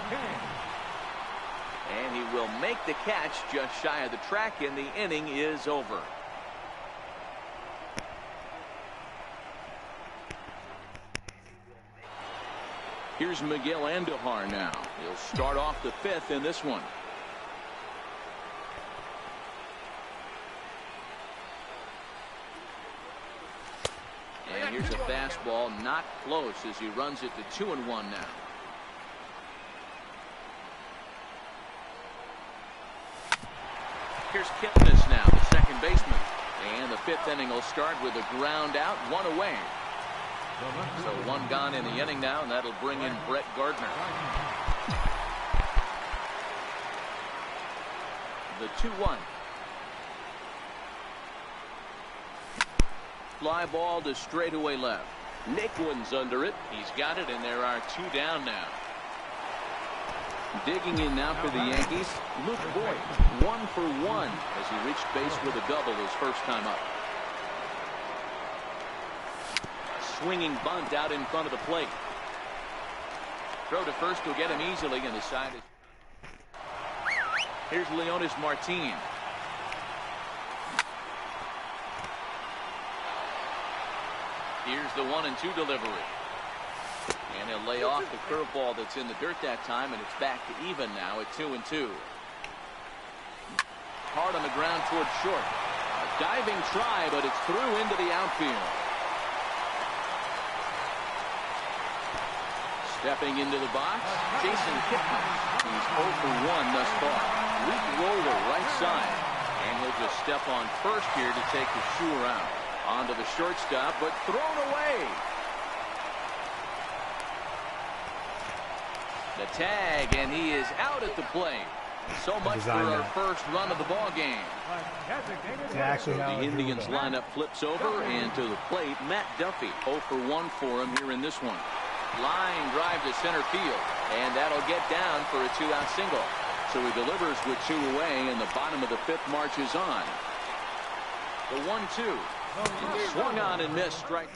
And he will make the catch just shy of the track, and the inning is over. Here's Miguel Andujar now. He'll start off the 5th in this one. And here's a fastball, not close, as he runs it to 2-1 now. Here's Kipnis now, the second baseman. And the 5th inning will start with a ground out, 1 away. So 1 gone in the inning now, and that'll bring in Brett Gardner. The 2-1. Fly ball to straightaway left. Naquin's under it. He's got it, and there are 2 down now. Digging in now for the Yankees, Luke Voigt, 1 for 1 as he reached base with a double his first time up. Swinging bunt out in front of the plate. Throw to first will get him easily, and the side is. Here's Leonis Martin. Here's the 1-2 delivery. And he'll lay off the curveball that's in the dirt that time, and it's back to even now at 2-2. Hard on the ground towards short. A diving try, but it's through into the outfield. Stepping into the box, Jason Kipnis. He's 0 for 1 thus far. Weak roller right side. And he'll just step on first here to take the Shure out. Onto the shortstop, but thrown away. The tag, and he is out at the plate. So much for our first run of the ball game. So the Indians lineup flips over, and to the plate, Matt Duffy. 0 for 1 for him here in this one. Line drive to center field, and that'll get down for a 2-out single. So he delivers with 2 away, and the bottom of the 5th marches on. The 1-2. Swung on and missed. Strike.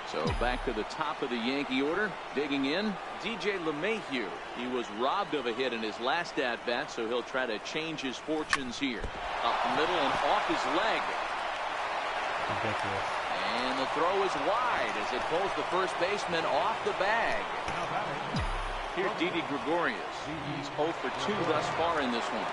So back to the top of the Yankee order. Digging in, DJ LeMahieu. He was robbed of a hit in his last at-bat, so he'll try to change his fortunes here. Up the middle and off his leg. Ridiculous. And the throw is wide as it pulls the first baseman off the bag. Here's Didi Gregorius. He's 0 for 2 thus far in this one.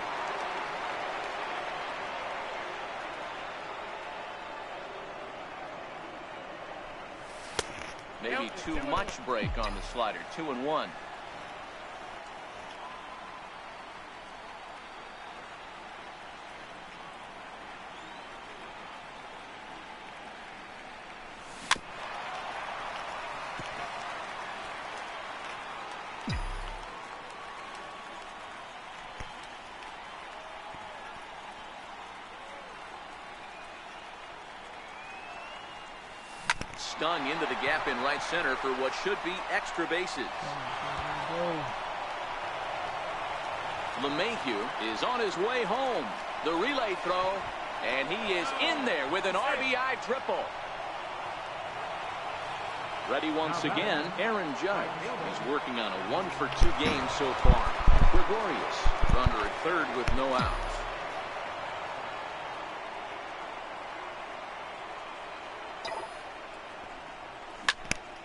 Maybe too much break on the slider. 2-1. Stung into the gap in right center for what should be extra bases. LeMahieu is on his way home. The relay throw, and he is in there with an RBI triple. Ready once again, Aaron Judge. He's working on a 1 for 2 game so far. Gregorius, runner at third with no outs.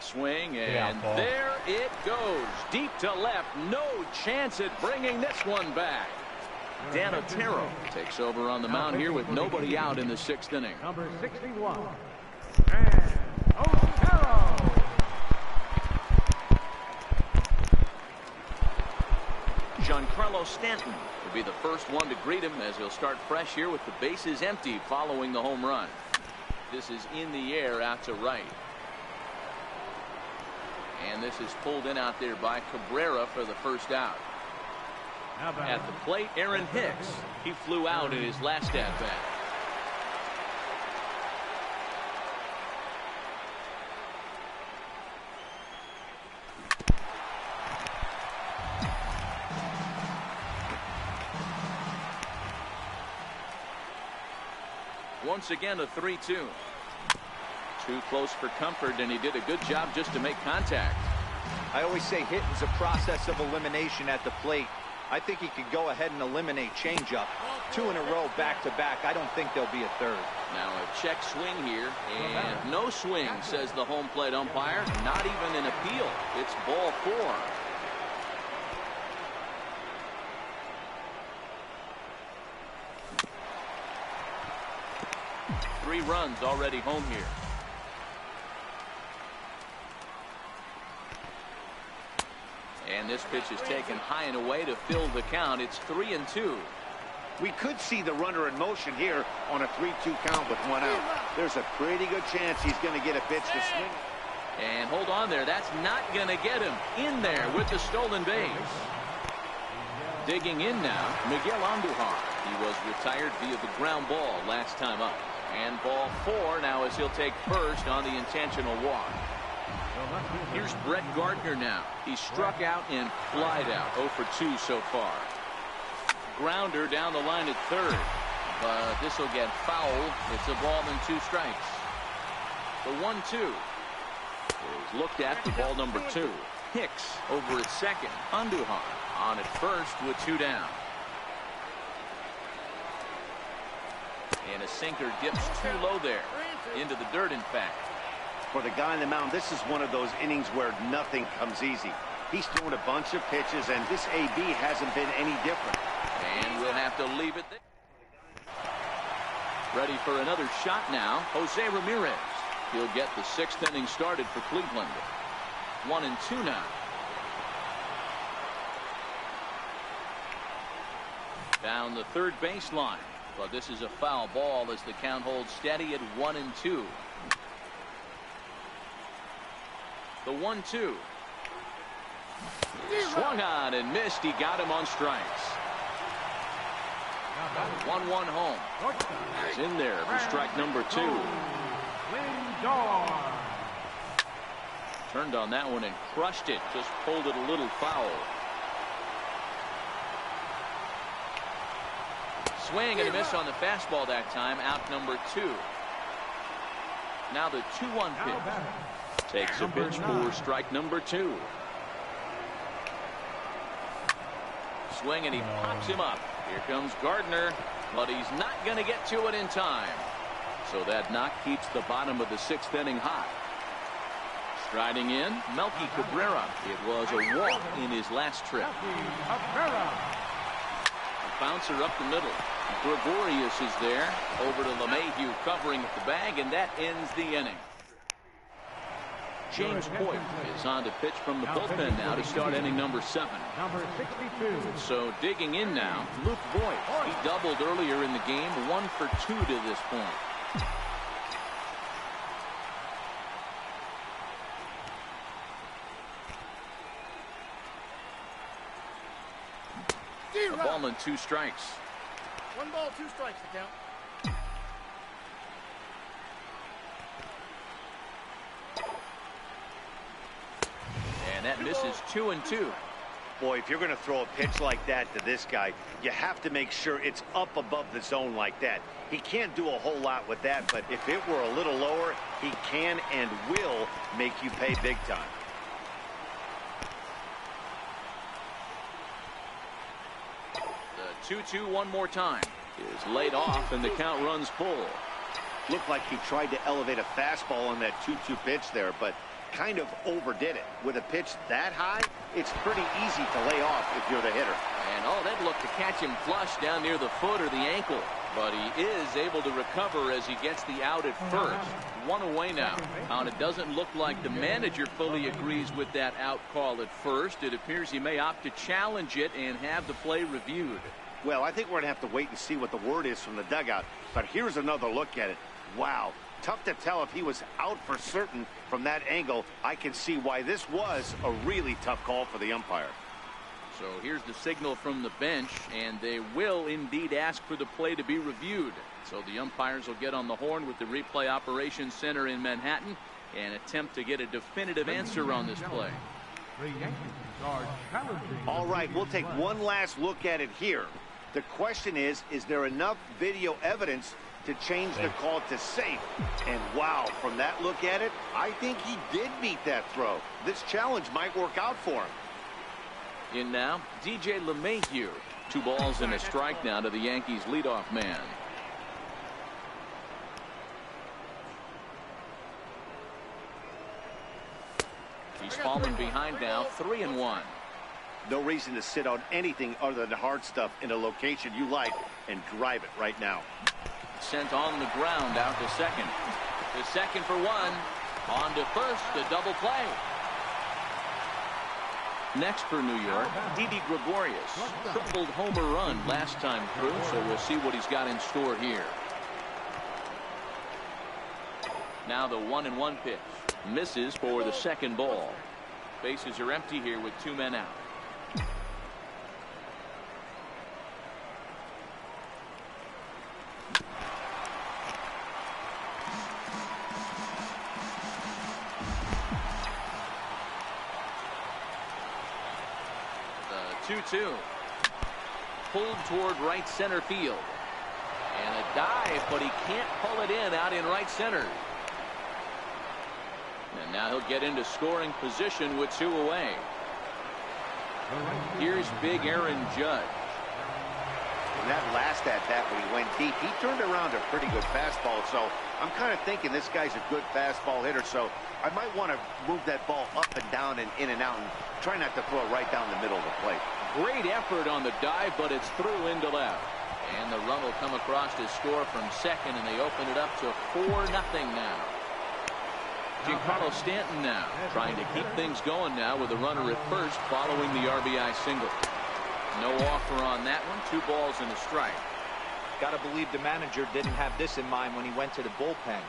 Swing, and there it goes. Deep to left. No chance at bringing this one back. Dan Otero takes over on the mound here with nobody out in the 6th inning. Number 61. And Otero. Giancarlo Stanton will be the first one to greet him as he'll start fresh here with the bases empty following the home run. This is in the air out to right. And this is pulled in out there by Cabrera for the first out. At the plate, Aaron Hicks. He flew out in his last at-bat. Once again, a 3-2. Too close for comfort, and he did a good job just to make contact. I always say hitting's a process of elimination at the plate. I think he could go ahead and eliminate changeup. 2 in a row back-to-back. I don't think there'll be a third. Now a check swing here, and no swing, says the home plate umpire. Not even an appeal. It's ball 4. Three runs already home here. And this pitch is taken high and away to fill the count. It's 3-2. We could see the runner in motion here on a 3-2 count with 1 out. There's a pretty good chance he's going to get a pitch to swing. And hold on there. That's not going to get him in there with the stolen base. Digging in now, Miguel Andujar. He was retired via the ground ball last time up. And ball 4 now as he'll take first on the intentional walk. Here's Brett Gardner now. He struck out and flied out. 0 for 2 so far. Grounder down the line at third. But this will get foul. It's a ball and 2 strikes. The 1-2 is looked at for ball number 2. Hicks over at second. Andujar On at first with 2 down. And a sinker dips too low there. Into the dirt, in fact. For the guy on the mound, this is one of those innings where nothing comes easy. He's thrown a bunch of pitches, and this AB hasn't been any different. And we'll have to leave it there. Ready for another shot now, Jose Ramirez. He'll get the 6th inning started for Cleveland. 1-2 now. Down the third baseline. But this is a foul ball as the count holds steady at 1-2. The 1-2. Swung on and missed. He got him on strikes. 1-1 home. He's in there for strike number 2. Turned on that one and crushed it. Just pulled it a little foul. Swing and a miss on the fastball that time. Out number 2. Now the 2-1 pitch. Takes a pitch for strike number 2. Swing and he pops him up. Here comes Gardner, but he's not going to get to it in time. So that knock keeps the bottom of the 6th inning hot. Striding in, Melky Cabrera. It was a walk in his last trip. A bouncer up the middle. Gregorius is there. Over to LeMahieu covering at the bag, and that ends the inning. James Hoyt is on to pitch from the bullpen now to start inning number 7. Number 62. So digging in now, Luke Voigt. He doubled earlier in the game, 1 for 2 to this point. A ball and 2 strikes. 1 ball, 2 strikes to count. And that misses 2-2. Boy, if you're going to throw a pitch like that to this guy, you have to make sure it's up above the zone like that. He can't do a whole lot with that, but if it were a little lower, he can and will make you pay big time. The 2-2 one more time is laid off, and the count runs full. Looked like he tried to elevate a fastball on that 2-2 pitch there, but kind of overdid it. With a pitch that high, it's pretty easy to lay off if you're the hitter. And oh, they'd look to catch him flush down near the foot or the ankle. But he is able to recover as he gets the out at first. 1 away now. And it doesn't look like the manager fully agrees with that out call at first. It appears he may opt to challenge it and have the play reviewed. Well, I think we're going to have to wait and see what the word is from the dugout. But here's another look at it. Wow. Tough to tell if he was out for certain from that angle. I can see why this was a really tough call for the umpire. So here's the signal from the bench, and they will indeed ask for the play to be reviewed. So the umpires will get on the horn with the replay operations center in Manhattan and attempt to get a definitive answer on this play. The Yankees are challenging. All right, we'll take one last look at it here. The question is there enough video evidence to change the call to safe? And wow, from that look at it, I think he did beat that throw. This challenge might work out for him. In now, DJ LeMahieu. 2 balls and a strike now to the Yankees leadoff man. He's fallen behind now, 3-1. No reason to sit on anything other than hard stuff in a location you like and drive it right now. Sent on the ground out to second. The second for 1. On to first, the double play. Next for New York, Didi Gregorius. Tripled homer run last time through, so we'll see what he's got in store here. Now the 1-1 pitch. Misses for the second ball. Bases are empty here with 2 men out. The 2-2. Pulled toward right center field. And a dive, but he can't pull it in out in right center. And now he'll get into scoring position with 2 away. Here's big Aaron Judge. And that last at-bat when he went deep, he turned around a pretty good fastball. So I'm kind of thinking this guy's a good fastball hitter. So I might want to move that ball up and down and in and out and try not to throw it right down the middle of the plate. Great effort on the dive, but it's through into left. And the run will come across to score from second, and they open it up to 4-0 now. Giancarlo Stanton now trying to keep things going now with a runner at first following the RBI single. No offer on that one. 2 balls and a strike. Got to believe the manager didn't have this in mind when he went to the bullpen.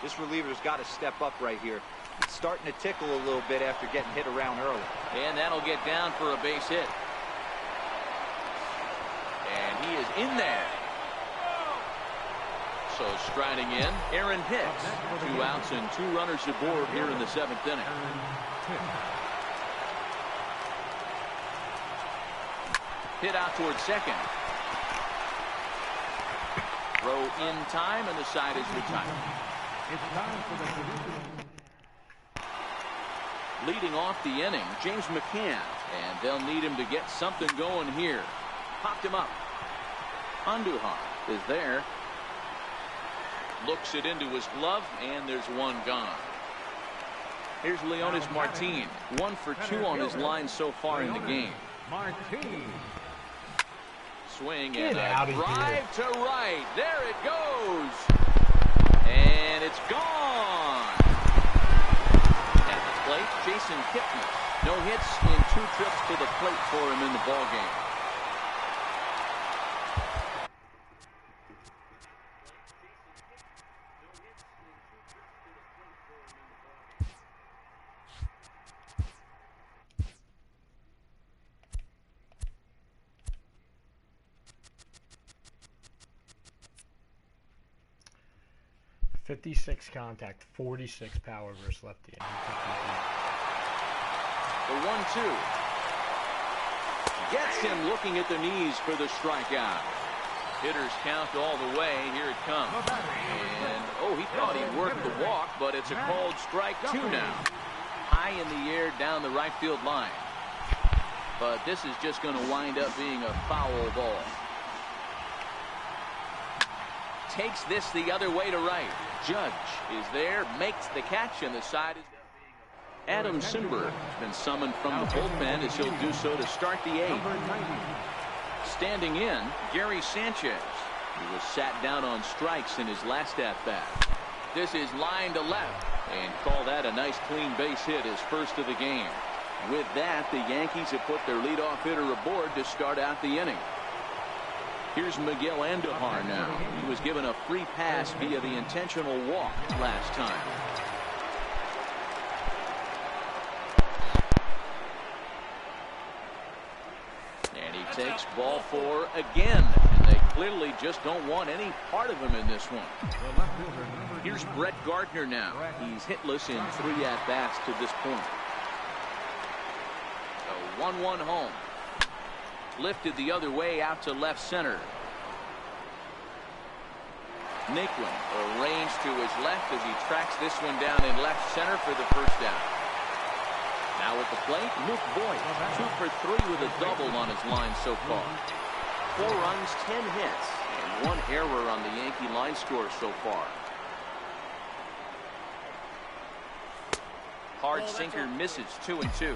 This reliever's got to step up right here. It's starting to tickle a little bit after getting hit around early. And that'll get down for a base hit. And he is in there. So striding in, Aaron Hicks. 2 outs and 2 runners aboard here in the 7th inning. Hit out towards second. Throw in time, and the side is retired. It's time for the Leading off the inning, James McCann. And they'll need him to get something going here. Popped him up. Andujar is there. Looks it into his glove, and there's 1 gone. Here's Leonis Martin. 1 for 2 on his line so far in the game. Martin. Swing Get and out a of drive to right. There it goes. And it's gone. At the plate, Jason Kipnis. No hits in 2 trips to the plate for him in the ballgame. .56 contact, 46 power versus lefty. The 1-2. Gets him looking at the knees for the strikeout. Hitters count all the way. Here it comes. And, oh, he thought he worked the walk, but it's a called strike 2 now. High in the air down the right field line. But this is just going to wind up being a foul ball. Takes this the other way to right. Judge is there, makes the catch, and the side is... Adam Simber has been summoned from the bullpen as he'll do so to start the 8th. Standing in, Gary Sanchez, who was sat down on strikes in his last at-bat. This is line to left, and call that a nice clean base hit, his first of the game. With that, the Yankees have put their leadoff hitter aboard to start out the inning. Here's Miguel Andujar now. He was given a free pass via the intentional walk last time. And he takes ball 4 again. And they clearly just don't want any part of him in this one. Here's Brett Gardner now. He's hitless in 3 at-bats to this point. A 1-1 home. Lifted the other way out to left center. Naquin arranged to his left as he tracks this one down in left center for the first out. Now at the plate, Luke Boyd, 2 for 3 with a double on his line so far. 4 runs, 10 hits, and 1 error on the Yankee line score so far. Hard sinker misses, 2-2.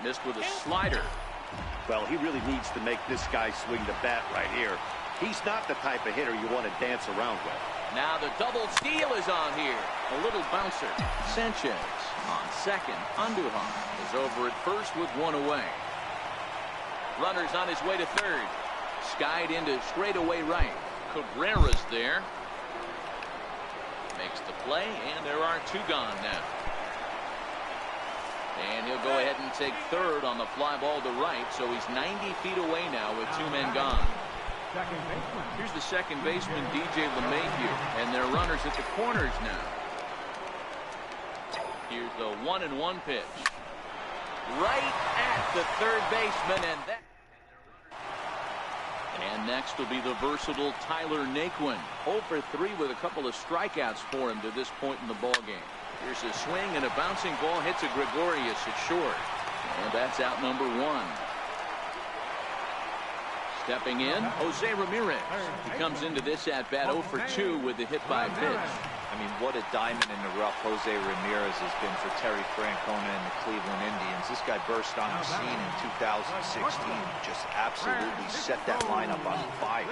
Missed with a slider. Well, he really needs to make this guy swing the bat right here. He's not the type of hitter you want to dance around with. Now the double steal is on here. A little bouncer. Sanchez on second. Andujar is over at first with 1 away. Runner's on his way to third. Skied into straightaway right. Cabrera's there. Makes the play, and there are 2 gone now. And he'll go ahead and take third on the fly ball to right, so he's 90 feet away now with 2 men gone. Here's the second baseman, DJ LeMahieu, and their runners at the corners now. Here's the 1-1 pitch. Right at the third baseman, and And next will be the versatile Tyler Naquin. 0 for 3 with a couple of strikeouts for him to this point in the ballgame. Here's a swing and a bouncing ball hits a Gregorius at short. And that's out number 1. Stepping in, Jose Ramirez. He comes into this at-bat 0 for 2 with the hit by pitch. I mean, what a diamond in the rough Jose Ramirez has been for Terry Francona and the Cleveland Indians. This guy burst on the scene in 2016, just absolutely set that lineup on fire.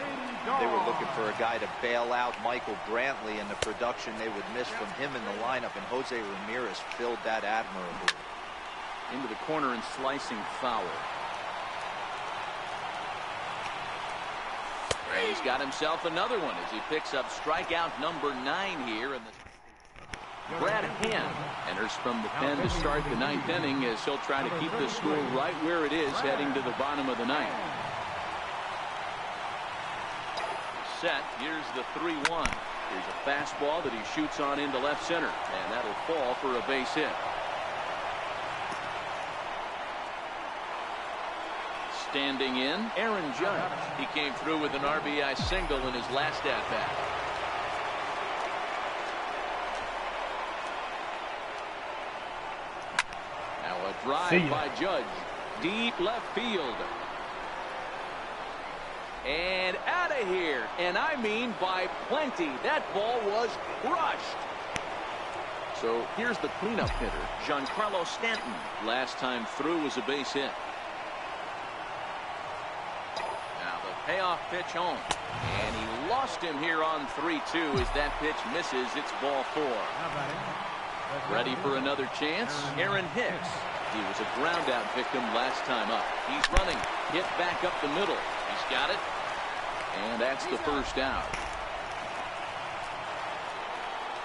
They were looking for a guy to bail out Michael Brantley and the production they would miss from him in the lineup, and Jose Ramirez filled that admirably. Into the corner and slicing foul. And he's got himself another one as he picks up strikeout number 9 here. And Brad Hand enters from the pen to start the 9th inning as he'll try to keep the score right where it is heading to the bottom of the 9th. Set. Here's the 3-1. Here's a fastball that he shoots on into left center, and that'll fall for a base hit. Standing in, Aaron Judge. He came through with an RBI single in his last at-bat. Now a drive by Judge. Deep left field. And out of here. And I mean by plenty. That ball was crushed. So here's the cleanup hitter, Giancarlo Stanton. Last time through was a base hit. Payoff pitch home. And he lost him here on 3-2 as that pitch misses. It's ball 4. Ready for another chance? Aaron Hicks. He was a ground out victim last time up. He's running. Hit back up the middle. He's got it. And that's the first out.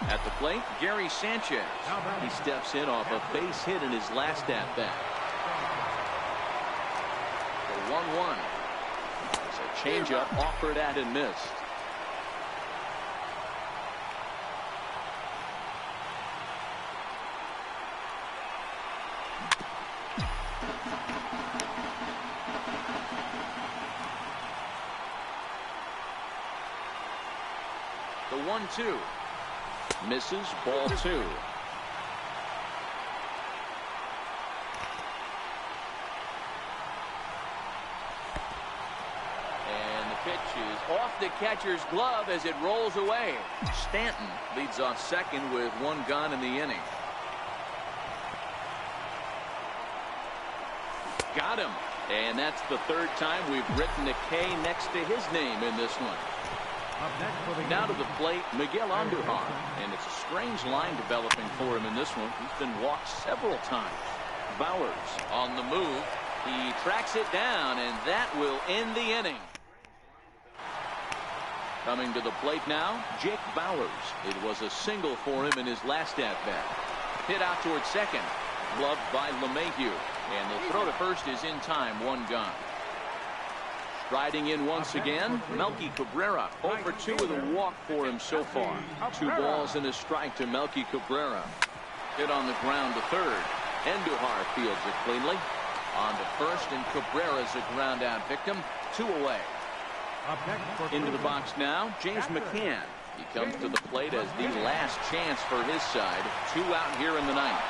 At the plate, Gary Sanchez. He steps in off a base hit in his last at bat. The 1-1. Changeup offered at and missed. The 1-2 misses, ball 2. Off the catcher's glove as it rolls away. Stanton leads off second with 1 gone in the inning. Got him. And that's the 3rd time we've written a K next to his name in this one. Now to the plate, Miguel Andujar. And it's a strange line developing for him in this one. He's been walked several times. Bowers on the move. He tracks it down, and that will end the inning. Coming to the plate now, Jake Bowers. It was a single for him in his last at-bat. Hit out towards second. Gloved by LeMahieu. And the throw to first is in time, 1 gone. Striding in once again, Melky Cabrera. 0 for 2 with a walk for him so far. 2 balls and a strike to Melky Cabrera. Hit on the ground to third. Andujar fields it cleanly. On to first, and Cabrera's a ground out victim. 2 away. Into the box now, James McCann. He comes to the plate as the last chance for his side. 2 out here in the 9th.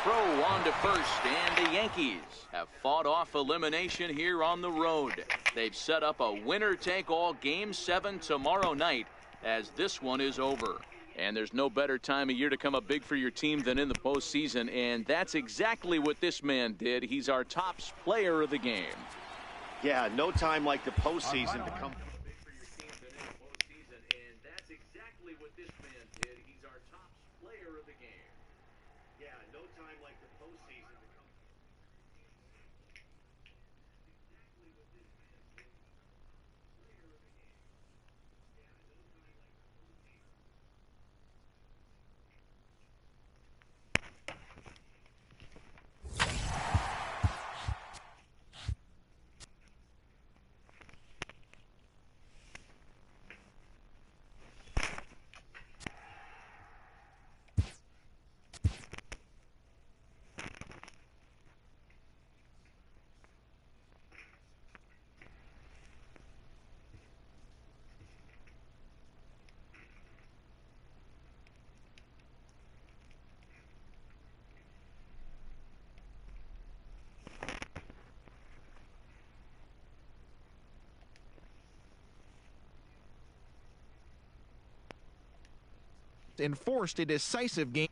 Throw on to first, and the Yankees have fought off elimination here on the road. They've set up a winner-take-all Game 7 tomorrow night as this one is over. And there's no better time of year to come up big for your team than in the postseason, and that's exactly what this man did. He's our top player of the game. Yeah, no time like the postseason to come. enforced a decisive game.